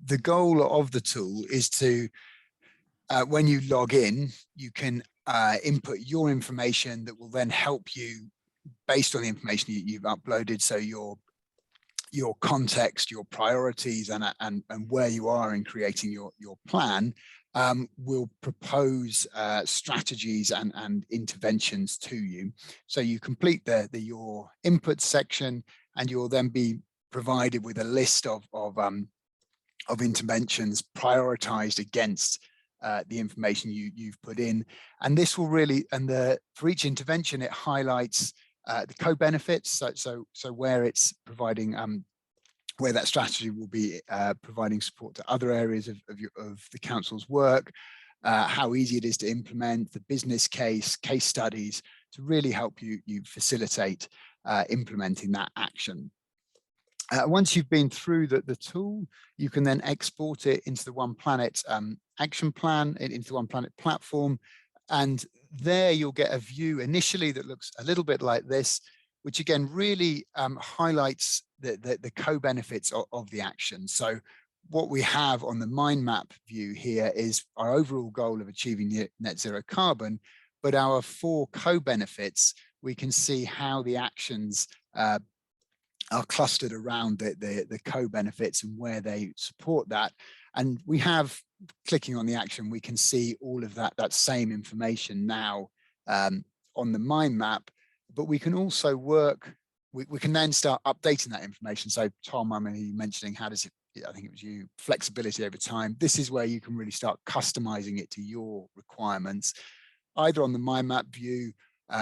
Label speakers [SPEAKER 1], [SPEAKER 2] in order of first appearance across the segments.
[SPEAKER 1] the goal of the tool is to, when you log in, you can input your information that will then help you based on the information you've uploaded. So your context, your priorities, and where you are in creating your plan, will propose strategies and interventions to you. So you complete your input section, and you'll then be provided with a list of interventions prioritized against the information you've put in. And this will really, for each intervention, it highlights the co-benefits, so where it's providing, where that strategy will be providing support to other areas of the council's work, how easy it is to implement, the business case studies to really help you facilitate implementing that action. Once you've been through the tool, you can then export it into the OnePlanet action plan, into the OnePlanet platform. And there you'll get a view initially that looks a little bit like this, which again really highlights the co-benefits of the action. So what we have on the mind map view here is our overall goal of achieving net zero carbon, but our 4 co-benefits, we can see how the actions are clustered around the co-benefits and where they support that. And we have, clicking on the action, we can see all of that same information now on the mind map, but we can also work, we can then start updating that information. So Tom, I'm mentioning how does it, I think it was you, flexibility over time. This is where you can really start customizing it to your requirements, either on the mind map view.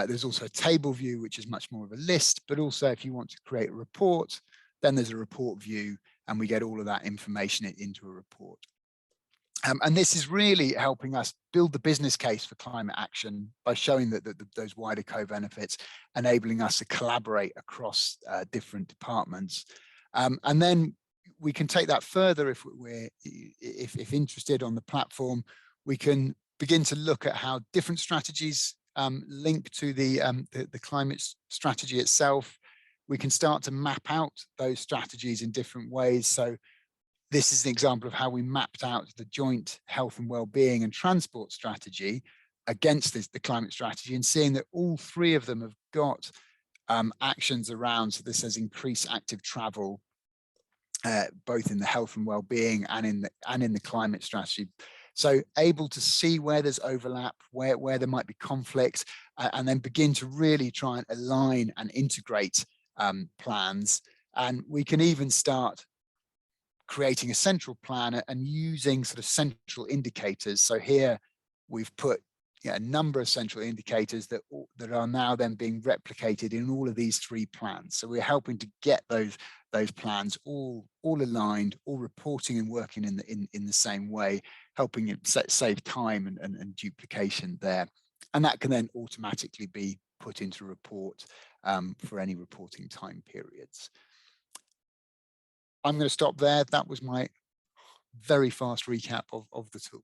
[SPEAKER 1] There's also a table view, which is much more of a list, but also if you want to create a report, then there's a report view, and we get all of that information into a report. And this is really helping us build the business case for climate action by showing that those wider co-benefits, enabling us to collaborate across different departments. And then we can take that further if interested on the platform. We can begin to look at how different strategies link to the climate strategy itself. We can start to map out those strategies in different ways. So this is an example of how we mapped out the joint health and well-being and transport strategy against the climate strategy, and seeing that all 3 of them have got actions around. So this says increase active travel, both in the health and well-being and in the climate strategy. So able to see where there's overlap, where there might be conflict, and then begin to really try and align and integrate plans. And we can even start creating a central plan and using sort of central indicators. So here we've put a number of central indicators that are now then being replicated in all of these 3 plans. So we're helping to get those plans all aligned, all reporting and working in the same way, helping it save time and duplication there. And that can then automatically be put into a report for any reporting time periods. I'm going to stop there. That was my very fast recap of the tool.